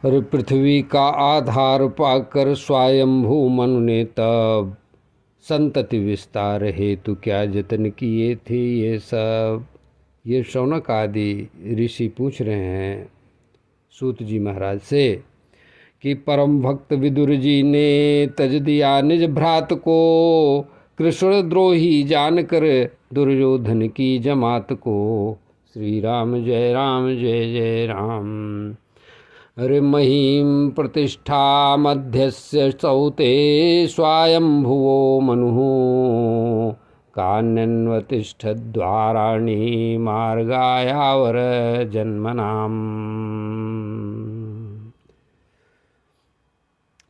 अरे पृथ्वी का आधार पाकर स्वयंभू मनु ने तब संतति विस्तार हेतु क्या जतन किए थे ये सब। ये शौनक आदि ऋषि पूछ रहे हैं सूत जी महाराज से कि परम भक्त विदुर जी ने तज दिया निज भ्रात को, कृष्ण द्रोही जानकर दुर्योधन की जमात को। श्री राम जय जय जय राम। अरे महीं प्रतिष्ठा मध्यस्य सौते स्वायंभुवो मनुः, कान्यन्वतिष्ठद्वाराणि मार्गायावर जन्मनाम्।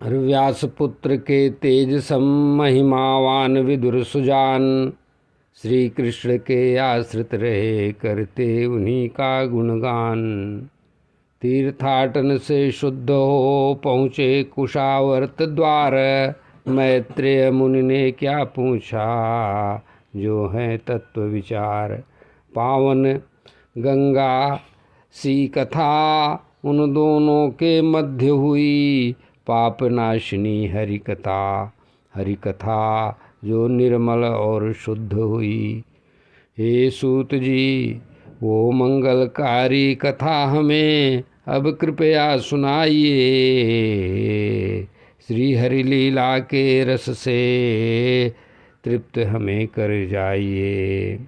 व्यासपुत्र के तेज सम महिमावान विदुर सुजान, श्री कृष्ण के आश्रित रहे करते उन्हीं का गुणगान। तीर्थाटन से शुद्ध हो पहुँचे कुशावर्त द्वार, मैत्रेय मुनि ने क्या पूछा जो है तत्व विचार। पावन गंगा सी कथा उन दोनों के मध्य हुई, पाप नाशिनी हरि कथा जो निर्मल और शुद्ध हुई। हे सूत जी वो मंगलकारी कथा हमें अब कृपया सुनाइए, श्री हरि लीला के रस से तृप्त हमें कर जाइए।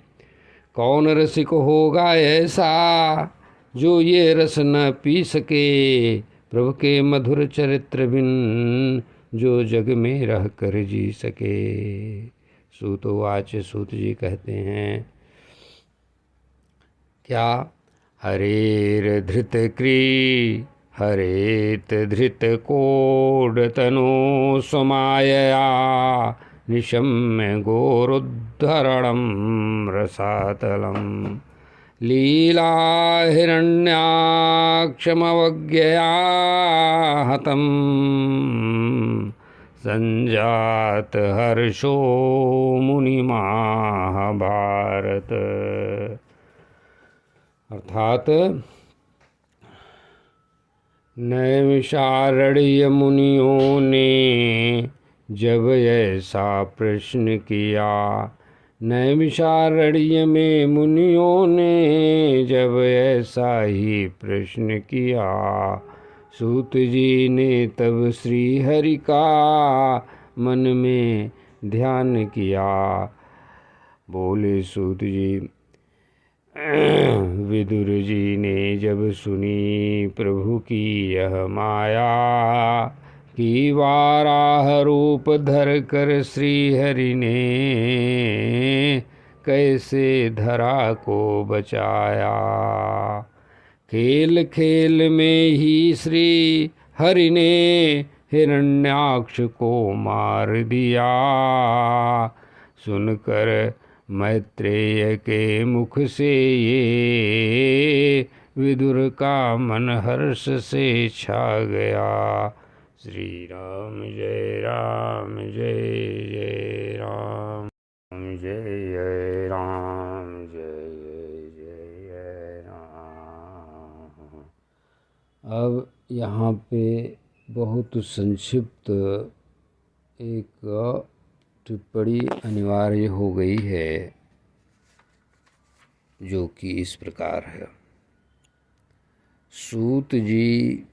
कौन रसिक होगा ऐसा जो ये रस न पी सके, प्रभु के मधुर चरित्र बिन जो जग में रह कर जी सके। सूतोवाच सूत जी कहते हैं क्या। हरेर धृत क्री हरेत धृत कोडतनो समायया, निशम्य गोरुद्धरणं रसातलं। लीला हिरण्याक्षमवज्ञया हतं, संजात हर्षो मुनिमहाभारत। अर्थात नैमिषारण्य मुनियों ने जब ऐसा प्रश्न किया, नैमिषारण्य में मुनियों ने जब ऐसा ही प्रश्न किया, सूत जी ने तब श्री हरि का मन में ध्यान किया। बोले सूत जी विदुर जी ने जब सुनी प्रभु की यह माया, कि वाराह रूप धर कर श्री हरि ने कैसे धरा को बचाया। खेल खेल में ही श्री हरि ने हिरण्याक्ष को मार दिया, सुनकर मैत्रेय के मुख से ये विदुर का मन हर्ष से छा गया। श्री राम जय जय राम, जय राम जय जय राम। अब यहाँ पे बहुत संक्षिप्त एक टिप्पणी अनिवार्य हो गई है, जो कि इस प्रकार है। सूत जी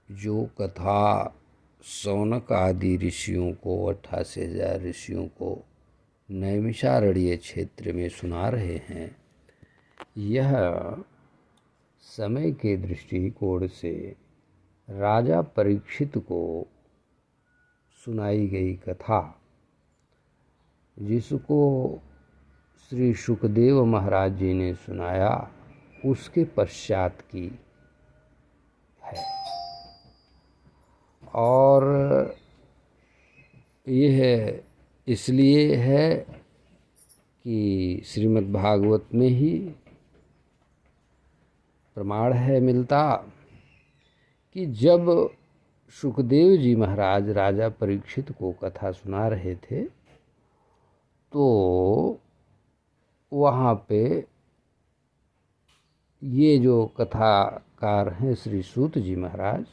जो कथा शौनक आदि ऋषियों को 88,000 ऋषियों को नैमिषारण्य क्षेत्र में सुना रहे हैं, यह समय के दृष्टिकोण से राजा परीक्षित को सुनाई गई कथा, जिसको श्री सुखदेव महाराज जी ने सुनाया, उसके पश्चात की है। और यह इसलिए है कि श्रीमद् भागवत में ही प्रमाण है मिलता कि जब सुखदेव जी महाराज राजा परीक्षित को कथा सुना रहे थे, तो वहाँ पे ये जो कथाकार हैं श्री सूत जी महाराज,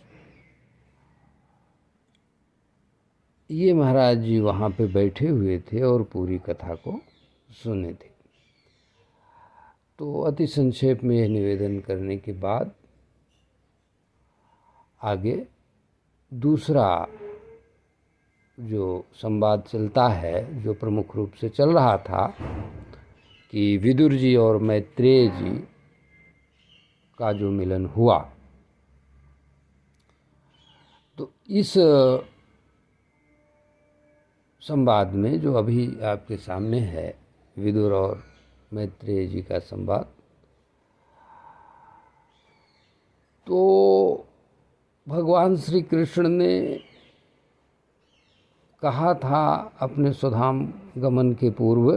ये महाराज जी वहाँ पे बैठे हुए थे और पूरी कथा को सुने थे। तो अति संक्षेप में यह निवेदन करने के बाद आगे दूसरा जो संवाद चलता है, जो प्रमुख रूप से चल रहा था कि विदुर जी और मैत्रेय जी का जो मिलन हुआ, तो इस संवाद में जो अभी आपके सामने है, विदुर और मैत्रेय जी का संवाद, तो भगवान श्री कृष्ण ने कहा था अपने स्वधाम गमन के पूर्व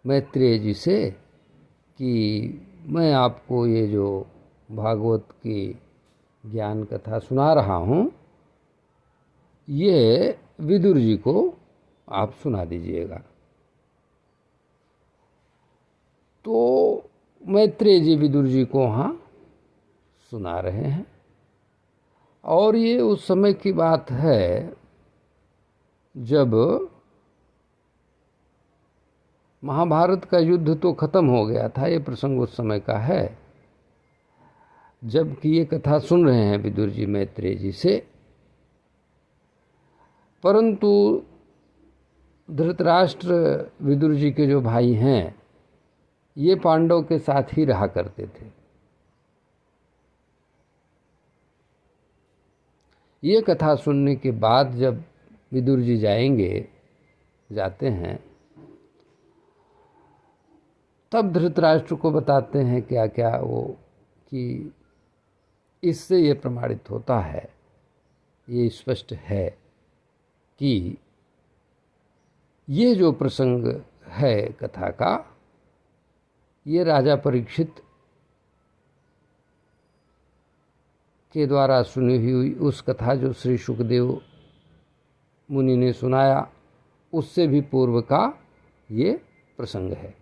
मैत्रेय जी से कि मैं आपको ये जो भागवत की ज्ञान कथा सुना रहा हूँ, ये विदुर जी को आप सुना दीजिएगा। तो मैत्रेय जी विदुर जी को वहाँ सुना रहे हैं। और ये उस समय की बात है जब महाभारत का युद्ध तो खत्म हो गया था। ये प्रसंग उस समय का है जबकि ये कथा सुन रहे हैं विदुर जी मैत्रेय जी से, परंतु धृतराष्ट्र विदुर जी के जो भाई हैं, ये पांडव के साथ ही रहा करते थे। ये कथा सुनने के बाद जब विदुर जी जाते हैं, तब धृतराष्ट्र को बताते हैं क्या क्या वो, कि इससे ये प्रमाणित होता है, ये स्पष्ट है कि ये जो प्रसंग है कथा का, ये राजा परीक्षित के द्वारा सुनी हुई उस कथा जो श्री सुखदेव मुनि ने सुनाया, उससे भी पूर्व का ये प्रसंग है।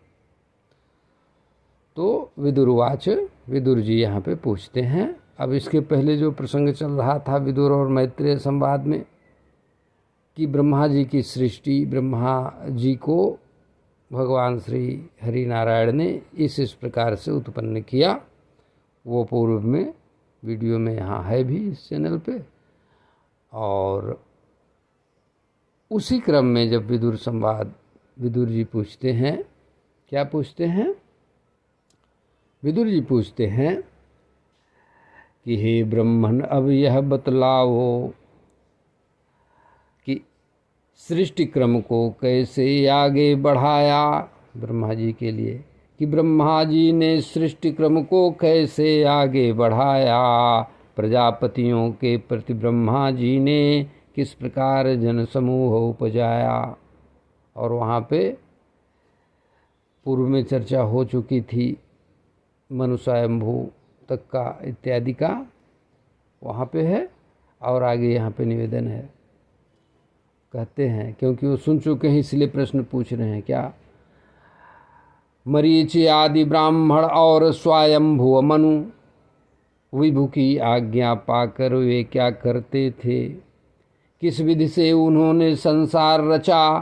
तो विदुरवाच, विदुर जी यहाँ पे पूछते हैं। अब इसके पहले जो प्रसंग चल रहा था विदुर और मैत्रेय संवाद में, कि ब्रह्मा जी की सृष्टि, ब्रह्मा जी को भगवान श्री हरि नारायण ने इस प्रकार से उत्पन्न किया, वो पूर्व में वीडियो में यहाँ है भी इस चैनल पे। और उसी क्रम में जब विदुर संवाद, विदुर जी पूछते हैं, क्या पूछते हैं? विदुर जी पूछते हैं कि हे ब्रह्मन, अब यह बतलाओ कि सृष्टि क्रम को कैसे आगे बढ़ाया, ब्रह्मा जी के लिए, कि ब्रह्मा जी ने सृष्टि क्रम को कैसे आगे बढ़ाया, प्रजापतियों के प्रति ब्रह्मा जी ने किस प्रकार जन समूह उपजाया। और वहाँ पे पूर्व में चर्चा हो चुकी थी मनु स्वयंभू तक का इत्यादि का, वहाँ पे है। और आगे यहाँ पे निवेदन है, कहते हैं, क्योंकि वो सुन चुके हैं इसलिए प्रश्न पूछ रहे हैं, क्या? मरीचि आदि ब्राह्मण और स्वयंभू मनु विभु की आज्ञा पाकर वे क्या करते थे, किस विधि से उन्होंने संसार रचा,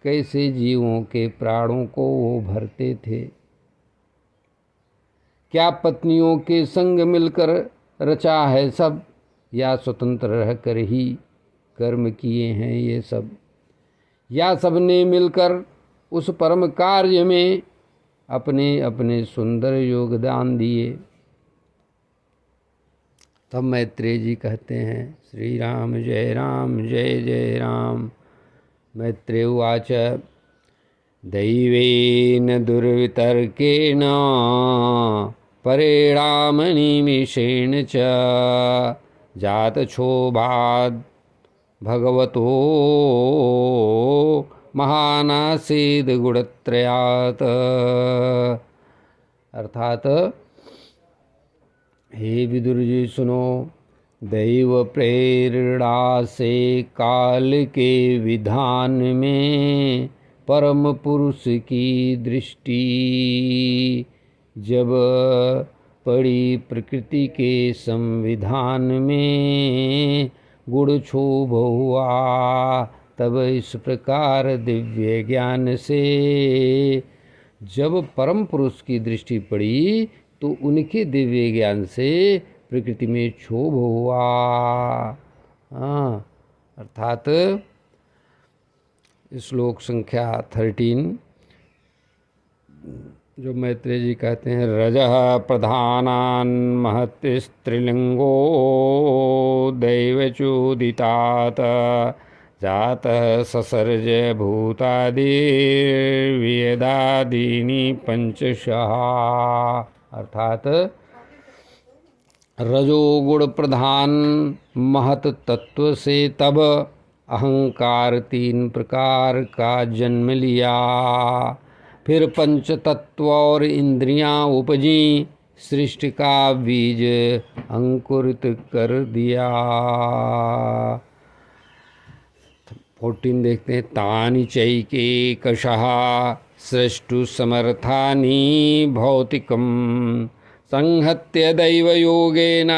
कैसे जीवों के प्राणों को वो भरते थे, क्या पत्नियों के संग मिलकर रचा है सब, या स्वतंत्र रहकर ही कर्म किए हैं ये सब, या सबने मिलकर उस परम कार्य में अपने अपने सुंदर योगदान दिए। तब मैत्रेय जी कहते हैं, श्री राम जय राम। मैत्रेय उवाच, दैवेन दुर्वितर्केण परिणाम निमिषेण च जातक्षोभाद् भगवतो महानासीद गुणत्रयात्। अर्थात हे विदुर जी सुनो, दैव प्रेरणा से काल के विधान में परम पुरुष की दृष्टि जब पड़ी प्रकृति के संविधान में गुण क्षोभ हुआ, तब इस प्रकार दिव्य ज्ञान से। जब परम पुरुष की दृष्टि पड़ी तो उनके दिव्य ज्ञान से प्रकृति में क्षोभ हुआ। अर्थात श्लोक संख्या 13 जो मैत्रेय जी कहते हैं, रजः प्रधानान् महत्स्त्रिलिंगो दैवचोदितात् जातः ससर्ज भूतादिर्वेदादीनि पंचशः। अर्थात रजोगुण प्रधान महत तत्व से तब अहंकार 3 प्रकार का जन्म लिया, फिर पंच तत्व और इंद्रियां उपजी, सृष्टि का बीज अंकुरित कर दिया। 14 देखते हैं, तानि चैके कषः सृष्टु समर्थानि भौतिकम संहत्य दैव योगेन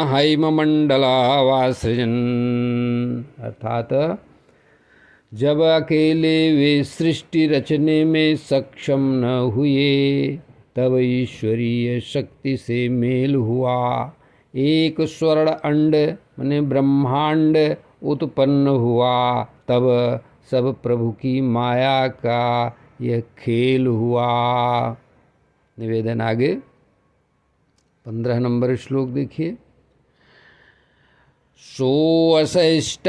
हैममंडलावासृजन्। अर्थात जब अकेले वे सृष्टि रचने में सक्षम न हुए, तब ईश्वरीय शक्ति से मेल हुआ, एक स्वर्ण अंड माने ब्रह्मांड उत्पन्न हुआ। तब सब प्रभु की माया का यह खेल हुआ। निवेदन आगे 15 नंबर श्लोक देखिए। सोऽसैष्टाब्धि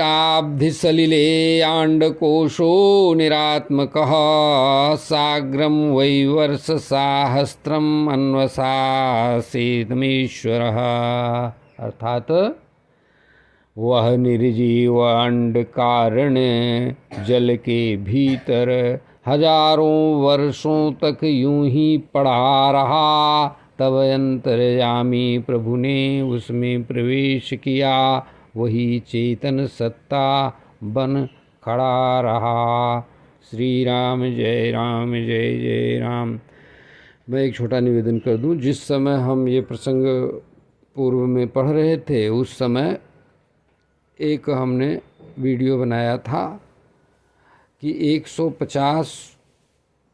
सलिले आण्डकोशो निरात्मकः साग्रं वैवर्षसाहस्रम् अन्वसासेदमीश्वरः। अर्थात वह निर्जीव अंड कारण जल के भीतर हजारों वर्षों तक यूं ही पड़ा रहा। तब अंतर्यामी प्रभु ने उसमें प्रवेश किया, वही चेतन सत्ता बन खड़ा रहा। श्री राम जय राम जय जय राम। मैं एक छोटा निवेदन कर दूं, जिस समय हम ये प्रसंग पूर्व में पढ़ रहे थे उस समय एक हमने वीडियो बनाया था कि 150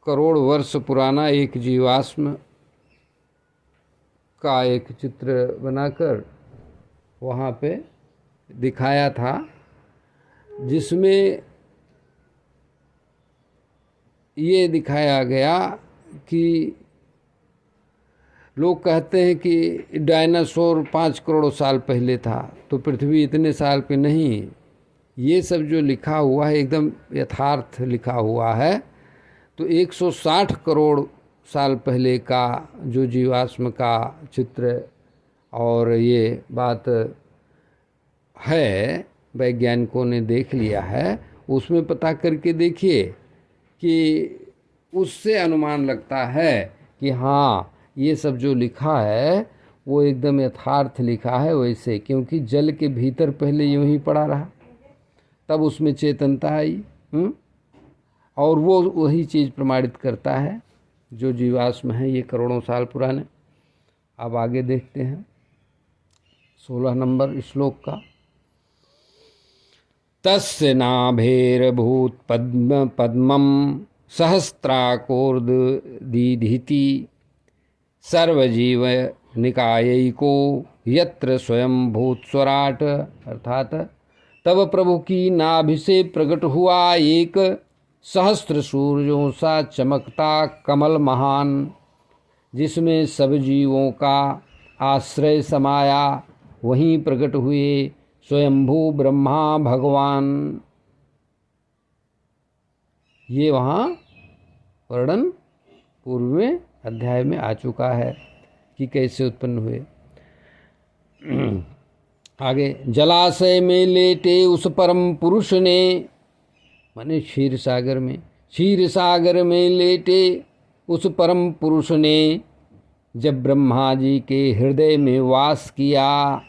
करोड़ वर्ष पुराना एक जीवाश्म का एक चित्र बनाकर वहाँ पे दिखाया था, जिसमें ये दिखाया गया कि लोग कहते हैं कि डायनासोर 5 करोड़ साल पहले था, तो पृथ्वी इतने साल पे नहीं। ये सब जो लिखा हुआ है एकदम यथार्थ लिखा हुआ है। तो 160 करोड़ साल पहले का जो जीवाश्म का चित्र और ये बात है, वैज्ञानिकों ने देख लिया है। उसमें पता करके देखिए कि उससे अनुमान लगता है कि हाँ, ये सब जो लिखा है वो एकदम यथार्थ लिखा है वैसे, क्योंकि जल के भीतर पहले यूं ही पड़ा रहा, तब उसमें चेतनता आई। और वो वही चीज़ प्रमाणित करता है जो जीवाश्म है ये करोड़ों साल पुराने। अब आगे देखते हैं 16 नंबर श्लोक का। तस्य नाभेर्भूत पद्म पद्मम सहस्त्राकोर्द दीधिति सर्वजीव निकायिको यत्र स्वयं भूत स्वराट। अर्थात तब प्रभु की नाभि से प्रकट हुआ एक सहस्त्र सूर्यों सा चमकता कमल महान, जिसमें सब जीवों का आश्रय समाया, वहीं प्रकट हुए स्वयंभू ब्रह्मा भगवान। ये वहाँ वर्णन पूर्व में अध्याय में आ चुका है कि कैसे उत्पन्न हुए। आगे, जलाशय में लेटे उस परम पुरुष ने, माने क्षीर सागर में लेटे उस परम पुरुष ने जब ब्रह्मा जी के हृदय में वास किया,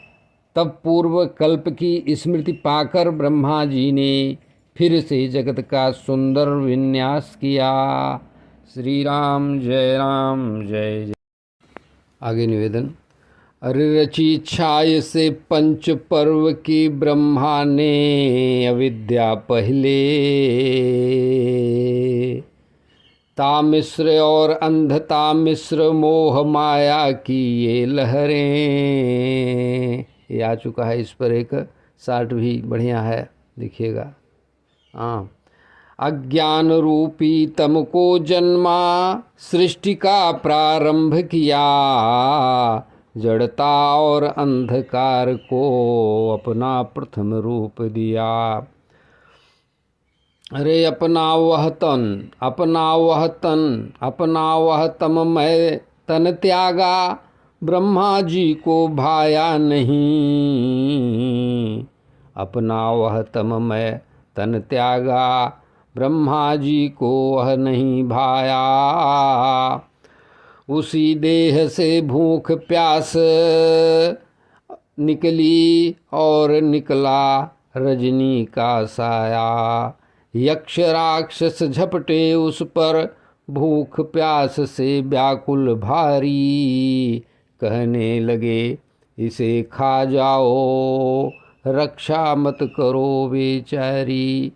तब पूर्व कल्प की स्मृति पाकर ब्रह्मा जी ने फिर से जगत का सुंदर विन्यास किया। श्री राम जय जय। आगे निवेदन। अरे रची छाय से पंच पर्व की ब्रह्मा ने अविद्या पहले, तामिश्र और अंधता मिश्र मोह माया की ये लहरें। ये आ चुका है, इस पर एक शार्ट भी बढ़िया है, देखिएगा। हाँ। अज्ञान रूपी तम को जन्मा, सृष्टि का प्रारंभ किया, जड़ता और अंधकार को अपना प्रथम रूप दिया। अरे अपना वह तन, अपना वह तन, अपना वह तम मैं तन त्यागा, ब्रह्मा जी को भाया नहीं। अपना वह तम मैं तन त्यागा, ब्रह्मा जी को वह नहीं भाया। उसी देह से भूख प्यास निकली और निकला रजनी का साया। यक्ष राक्षस झपटे उस पर भूख प्यास से व्याकुल भारी, कहने लगे इसे खा जाओ, रक्षा मत करो बेचारी।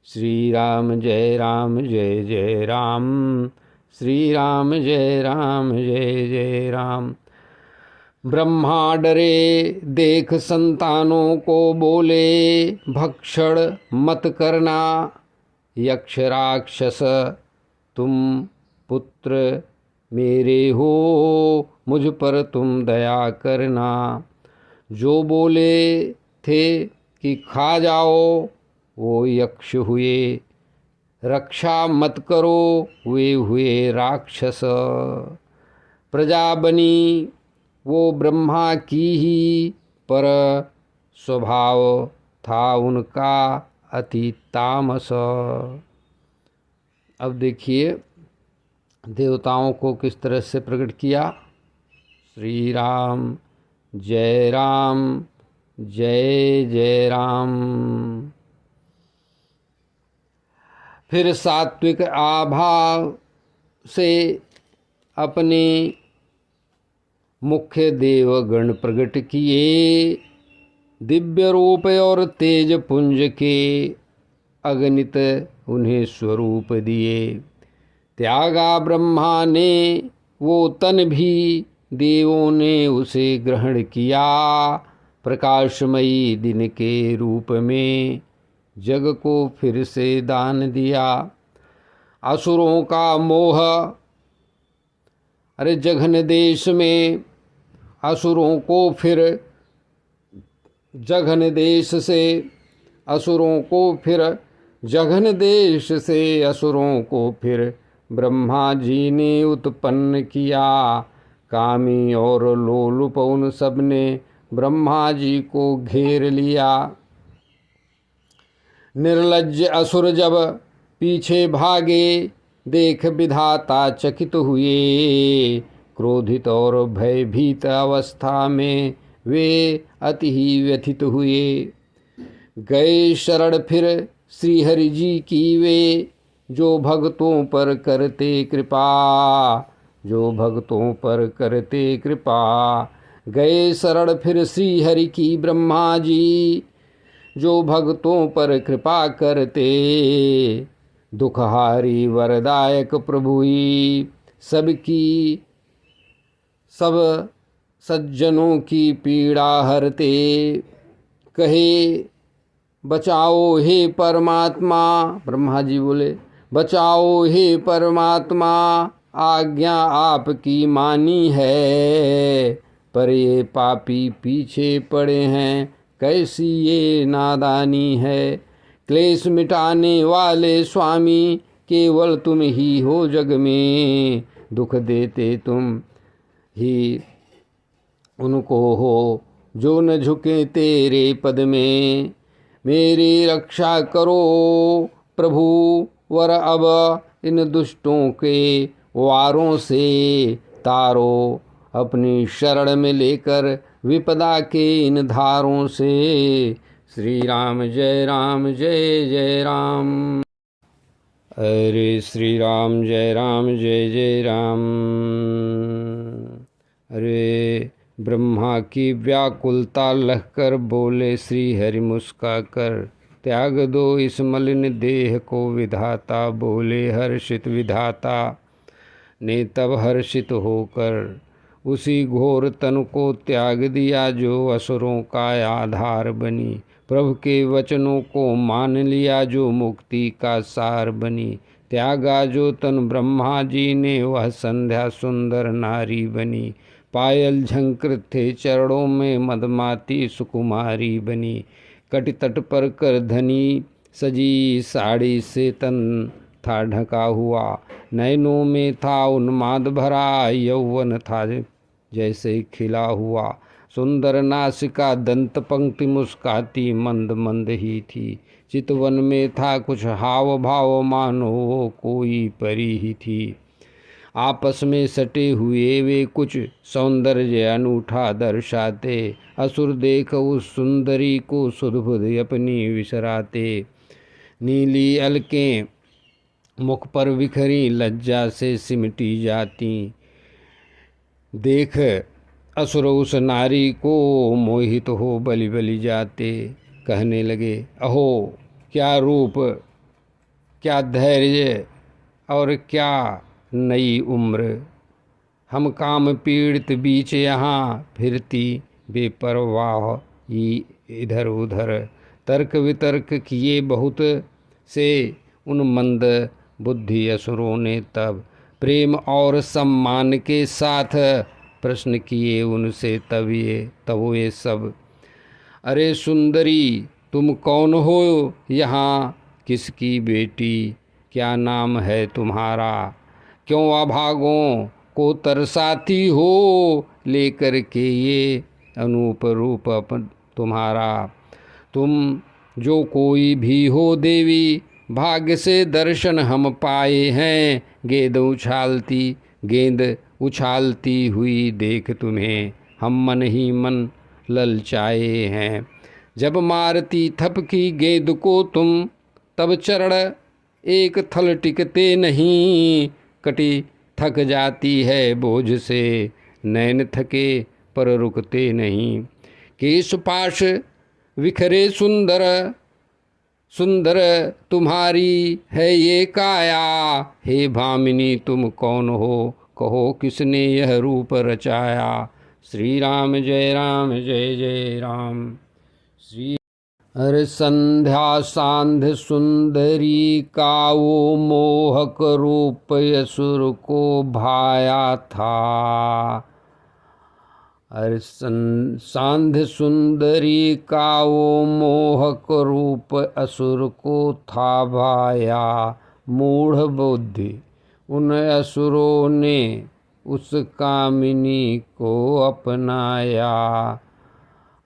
श्री राम जय राम जय जय राम, श्री राम जय राम जय जय राम। ब्रह्मा डरे देख संतानों को, बोले भक्षण मत करना। यक्ष राक्षस तुम पुत्र मेरे हो, मुझ पर तुम दया करना। जो बोले थे कि खा जाओ वो यक्ष हुए, रक्षा मत करो वे हुए राक्षस। प्रजा बनी वो ब्रह्मा की ही, पर स्वभाव था उनका अति तामस। अब देखिए देवताओं को किस तरह से प्रकट किया। श्री राम जय राम जय जय राम। फिर सात्विक आभाव से अपने मुख्य देवगण प्रकट किए, दिव्य रूप और तेज पुंज के अगणित उन्हें स्वरूप दिए। त्यागा ब्रह्मा ने वो तन भी, देवों ने उसे ग्रहण किया। प्रकाशमयी दिन के रूप में जग को फिर से दान दिया। असुरों का मोह, अरे जघन देश में असुरों को फिर जघन देश से असुरों को फिर जघन देश से असुरों को फिर ब्रह्मा जी ने उत्पन्न किया। कामी और लोलुप उन सब ने ब्रह्मा जी को घेर लिया। निर्लज्ज असुर जब पीछे भागे, देख विधाता चकित हुए। क्रोधित और भयभीत अवस्था में वे अति ही व्यथित हुए। गए शरण फिर श्रीहरि जी की वे, जो भक्तों पर करते कृपा, जो भक्तों पर करते कृपा। गए शरण फिर श्रीहरि की ब्रह्मा जी, जो भक्तों पर कृपा करते। दुखहारी वरदायक प्रभु ही, सबकी सब सज्जनों की पीड़ा हरते। कहे बचाओ हे परमात्मा, ब्रह्मा जी बोले बचाओ हे परमात्मा, आज्ञा आपकी मानी है। पर ये पापी पीछे पड़े हैं, कैसी ये नादानी है। क्लेश मिटाने वाले स्वामी, केवल तुम ही हो जग में। दुख देते तुम ही उनको हो, जो न झुके तेरे पद में। मेरी रक्षा करो प्रभु वर, अब इन दुष्टों के वारों से तारो। अपनी शरण में लेकर विपदा के इन धारों से। श्री राम जय जय राम। अरे श्री राम जय जय राम। अरे ब्रह्मा की व्याकुलता लहकर बोले श्री हरि मुस्का कर, त्याग दो इस मलिन देह को विधाता। बोले हर्षित विधाता ने तब हर्षित होकर उसी घोर तन को त्याग दिया जो असुरों का आधार बनी। प्रभु के वचनों को मान लिया जो मुक्ति का सार बनी। त्यागा जो तन ब्रह्मा जी ने वह संध्या सुंदर नारी बनी। पायल झंकृत थे चरणों में मदमाती सुकुमारी बनी। कटि तट पर कर धनी सजी साड़ी से तन था ढका हुआ। नयनों में था उन्माद भरा, यौवन था जैसे खिला हुआ। सुंदर नासिका दंत पंक्ति मुस्काती मंद मंद ही थी। चितवन में था कुछ हाव भाव मानो वो कोई परी ही थी। आपस में सटे हुए वे कुछ सौंदर्य अनूठा दर्शाते। असुर देख उस सुंदरी को सुधबुध अपनी विसराते। नीली अलकें मुख पर बिखरी लज्जा से सिमटी जाती। देख असुर उस नारी को मोहित हो बलि बलि जाते। कहने लगे अहो क्या रूप, क्या धैर्य और क्या नई उम्र। हम काम पीड़ित बीच यहाँ फिरती बेपरवाह ही इधर उधर। तर्क वितर्क किए बहुत से उन मंद बुद्धि असुरों ने तब। प्रेम और सम्मान के साथ प्रश्न किए उनसे तब ये सब। अरे सुंदरी तुम कौन हो यहाँ, किसकी बेटी, क्या नाम है तुम्हारा। क्यों अभागों को तरसाती हो लेकर के ये अनूप रूप तुम्हारा। तुम जो कोई भी हो देवी, भाग्य से दर्शन हम पाए हैं। गेंद उछालती हुई देख तुम्हें हम मन ही मन ललचाए हैं। जब मारती थपकी गेंद को तुम, तब चरण एक थल टिकते नहीं। कटी थक जाती है बोझ से, नैन थके पर रुकते नहीं। केश पाश विखरे सुंदर सुंदर तुम्हारी है ये काया। हे भामिनी तुम कौन हो, कहो किसने यह रूप रचाया। श्री राम जय जय राम। श्री अरे संध्या सांध्य सुंदरी का वो मोहक रूप असुर को भाया था। अरे सांध्य सुंदरी का वो मोहक रूप असुर को था भाया। मूढ़ बुद्धि उन असुरों ने उस कामिनी को अपनाया।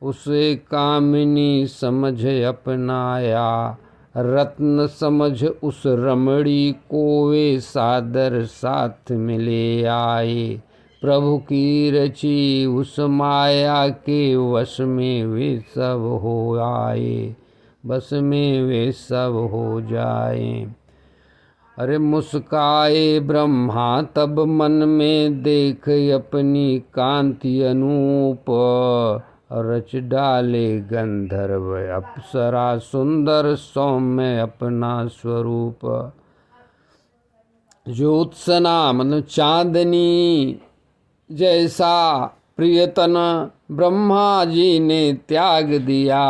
उसे कामिनी समझ अपनाया। रत्न समझ उस रमणी को वे सादर साथ मिले आए। प्रभु की रची उस माया के वश में वे सब हो आए। बस में वे सब हो जाए। अरे मुस्काए ब्रह्मा तब मन में देख अपनी कांति अनूप। रच डाले गंधर्व अप्सरा सुंदर सौम्य अपना स्वरूप। ज्योत्सना मतलब चांदनी जैसा प्रियतन ब्रह्मा जी ने त्याग दिया।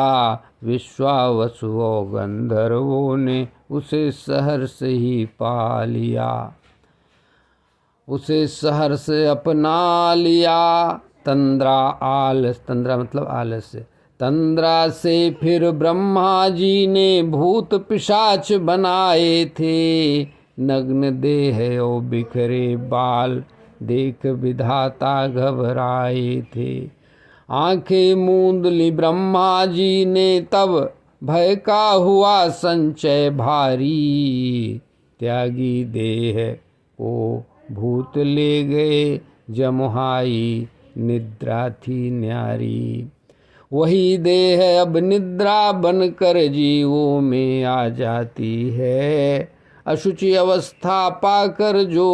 विश्वावसुओं गंधर्वों ने उसे सहर्ष ही पा लिया। उसे सहर्ष अपना लिया। तंद्रा मतलब आलस्य। तंद्रा से फिर ब्रह्मा जी ने भूत पिशाच बनाए थे। नग्न देह और बिखरे बाल देख विधाता घबराए थे। आंखें मूंद ली ब्रह्मा जी ने तब भय का हुआ संचय भारी। त्यागी देह को भूत ले गए जमुहाई निद्रा थी न्यारी। वही देह अब निद्रा बनकर जीवों में आ जाती है। अशुचि अवस्था पाकर जो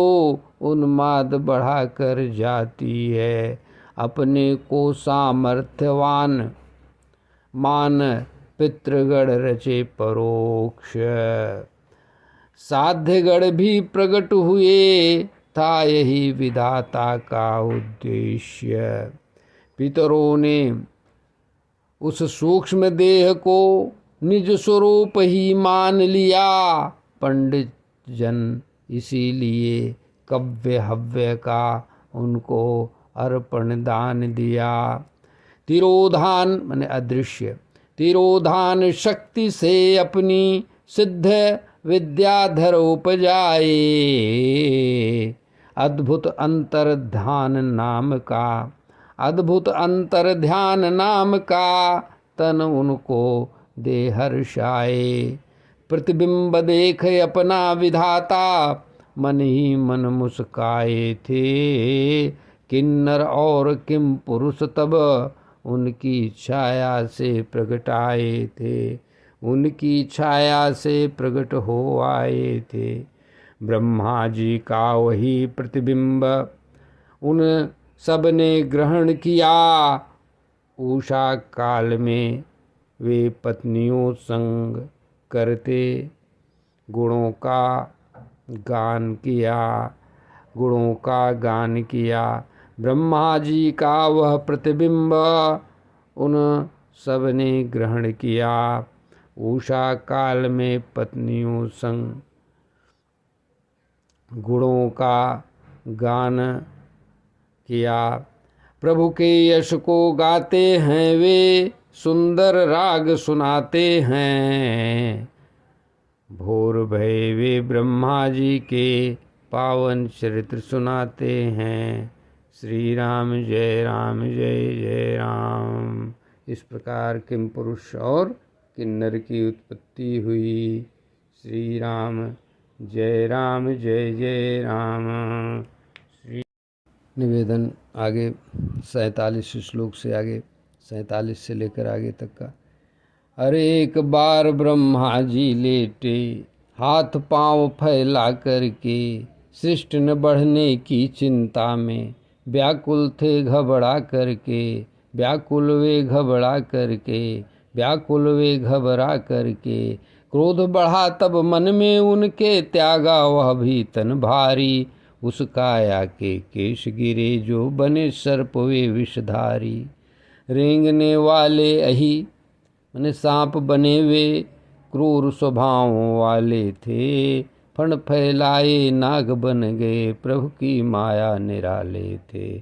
उन्माद बढ़ाकर जाती है। अपने को सामर्थ्यवान मान पितृगण रचे परोक्ष। साध्यगण भी प्रकट हुए था यही विधाता का उद्देश्य। पितरों ने उस सूक्ष्म देह को निज स्वरूप ही मान लिया। पंडित जन इसीलिए कव्य हव्य का उनको अर्पण दान दिया। तिरोधान माने अदृश्य, तिरोधान शक्ति से अपनी सिद्ध विद्याधर उपजाए। अद्भुत अंतर ध्यान नाम का, अद्भुत अंतर ध्यान नाम का तन उनको दे हर्षाए। प्रतिबिंब देख अपना विधाता मन ही मन मुस्काए थे। किन्नर और किम पुरुष तब उनकी छाया से प्रकट आए थे, उनकी छाया से प्रकट हो आए थे। ब्रह्मा जी का वही प्रतिबिंब उन सब ने ग्रहण किया। उषा काल में वे पत्नियों संग करते गुणों का गान किया, गुणों का गान किया। ब्रह्मा जी का वह प्रतिबिंब उन सब ने ग्रहण किया। उषा काल में पत्नियों संग गुणों का गान किया। प्रभु के यश को गाते हैं वे, सुंदर राग सुनाते हैं। भोर भये वे ब्रह्मा जी के पावन चरित्र सुनाते हैं। श्री राम जय राम जय जय राम। इस प्रकार किम पुरुष और किन्नर की उत्पत्ति हुई। श्री राम जय जय राम। निवेदन आगे 47 श्लोक से आगे 47 से लेकर आगे तक का। अरे एक बार ब्रह्मा जी लेटे हाथ पांव फैला करके, सृष्टि न बढ़ने की चिंता में व्याकुल थे घबरा करके। व्याकुल वे घबरा करके, व्याकुल वे घबरा करके। क्रोध बढ़ा तब मन में उनके, त्यागा वह भी तन भारी। उस काया के केश गिरे जो बने सर्प वे विषधारी। रेंगने वाले अही माने सांप बने वे, क्रूर स्वभावों वाले थे। फण फैलाए नाग बन गए, प्रभु की माया निराले थे।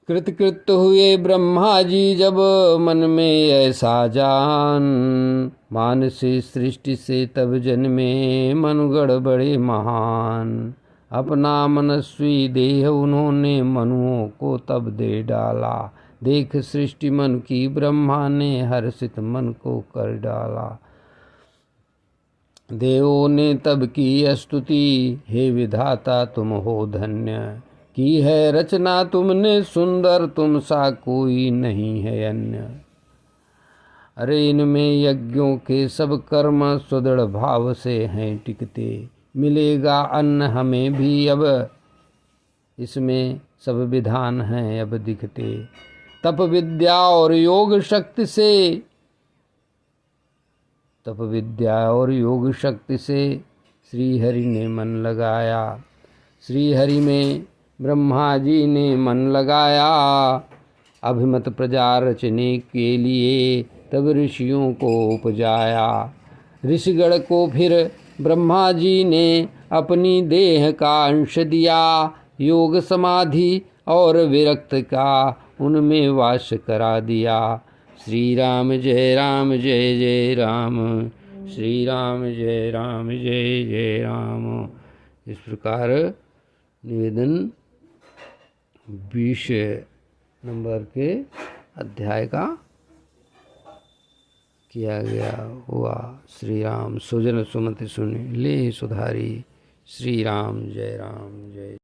कृतकृत हुए ब्रह्मा जी जब मन में ऐसा जान। मान से सृष्टि से तब जन्मे मनुगण बड़े महान। अपना मनस्वी देह उन्होंने मनुओं को तब दे डाला। देख सृष्टि मन की ब्रह्मा ने हर्षित मन को कर डाला। देवों ने तब की स्तुति, हे विधाता तुम हो धन्य। की है रचना तुमने सुंदर, तुम सा कोई नहीं है अन्य। अरे इनमें यज्ञों के सब कर्म सुदृढ़ भाव से हैं टिकते। मिलेगा अन्न हमें भी अब, इसमें सब विधान हैं अब दिखते। तप विद्या और योग शक्ति से, तप विद्या और योग शक्ति से श्री हरि ने मन लगाया। श्री हरि में ब्रह्मा जी ने मन लगाया। अभिमत प्रजा रचने के लिए तब ऋषियों को उपजाया। ऋषिगण को फिर ब्रह्मा जी ने अपनी देह का अंश दिया। योग समाधि और विरक्त का उनमें वास करा दिया। श्री राम जय जय राम। श्री राम जय जय राम। इस प्रकार निवेदन 20 नंबर के अध्याय का किया गया हुआ। श्री राम सुजन सुमति सुन ले सुधारी। श्री राम जय जय